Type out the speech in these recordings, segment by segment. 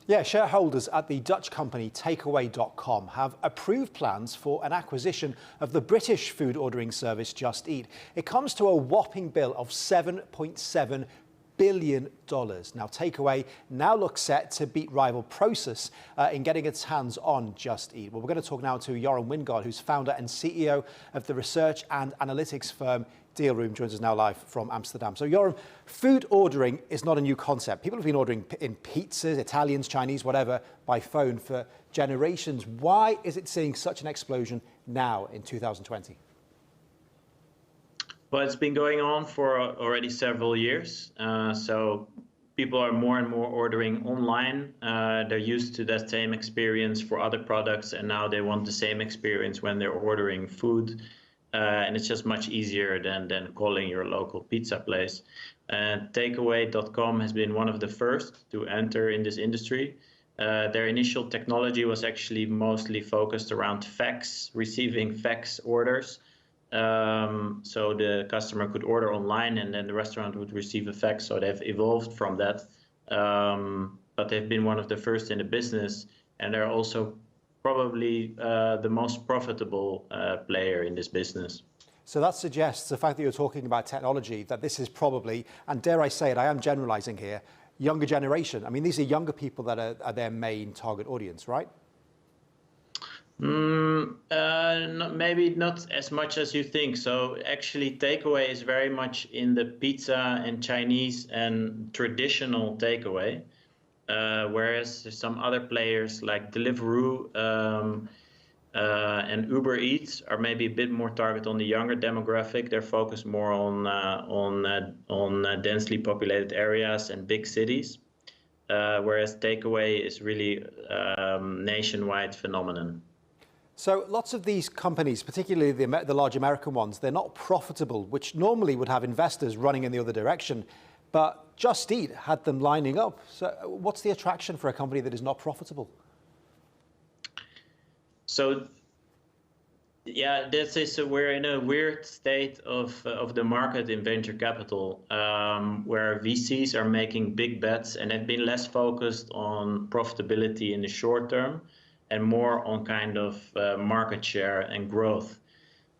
Yeah, shareholders at the Dutch company Takeaway.com have approved plans for an acquisition of the British food ordering service Just Eat. It comes to a whopping bill of $7.7 billion. Now, Takeaway now looks set to beat rival Prosus in getting its hands on Just Eat. Well, we're going to talk now to Yorem Wijingaarde, who's founder and CEO of the research and analytics firm Dealroom, joins us now live from Amsterdam. So, Yorem, food ordering is not a new concept. People have been ordering in pizzas, Italians, Chinese, whatever, by phone for generations. Why is it seeing such an explosion now in 2020? Well, it's been going on for already several years. So people are more and more ordering online. They're used to that same experience for other products, and now they want the same experience when they're ordering food. And it's just much easier than calling your local pizza place. And Takeaway.com has been one of the first to enter in this industry. Their initial technology was actually mostly focused around fax, receiving fax orders. So the customer could order online and then the restaurant would receive a fax. So they've evolved from that. But they've been one of the first in the business, and they're also probably the most profitable player in this business. So that suggests the fact that you're talking about technology, that this is probably, and dare I say it, I am generalizing here, younger generation. I mean, these are younger people that are their main target audience, right? Maybe not as much as you think. So actually, takeaway is very much in the pizza and Chinese and traditional takeaway, whereas there's some other players like Deliveroo and Uber Eats are maybe a bit more targeted on the younger demographic. They're focused more on densely populated areas and big cities, whereas takeaway is really nationwide phenomenon. So lots of these companies, particularly the large American ones, they're not profitable, which normally would have investors running in the other direction. But Just Eat had them lining up. So what's the attraction for a company that is not profitable? So, yeah, we're in a weird state of the market in venture capital, where VCs are making big bets and have been less focused on profitability in the short term and more on kind of market share and growth.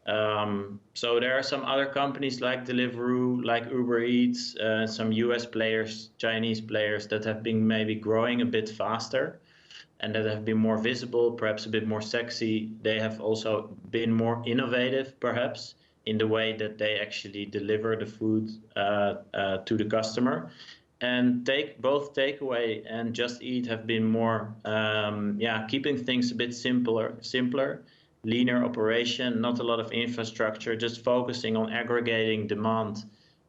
So there are some other companies like Deliveroo, like Uber Eats, some US players, Chinese players that have been maybe growing a bit faster and that have been more visible, perhaps a bit more sexy. They have also been more innovative, perhaps, in the way that they actually deliver the food to the customer. And both Takeaway and Just Eat have been more, keeping things a bit simpler, leaner operation, not a lot of infrastructure, just focusing on aggregating demand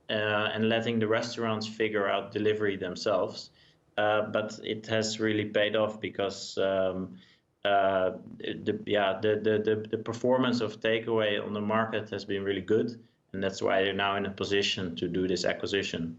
and letting the restaurants figure out delivery themselves. But it has really paid off because the performance of Takeaway on the market has been really good, and that's why they're now in a position to do this acquisition.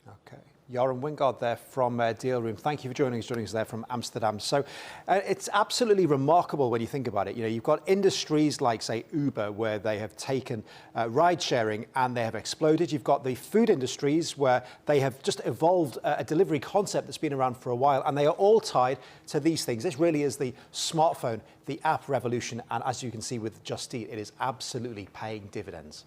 Okay. Yorem Wijingaarde there from Dealroom. Thank you for joining us there from Amsterdam. So it's absolutely remarkable when you think about it. You know, you've got industries like, say, Uber, where they have taken ride sharing and they have exploded. You've got the food industries where they have just evolved a delivery concept that's been around for a while, and they are all tied to these things. This really is the smartphone, the app revolution, and as you can see with Just Eat, it is absolutely paying dividends.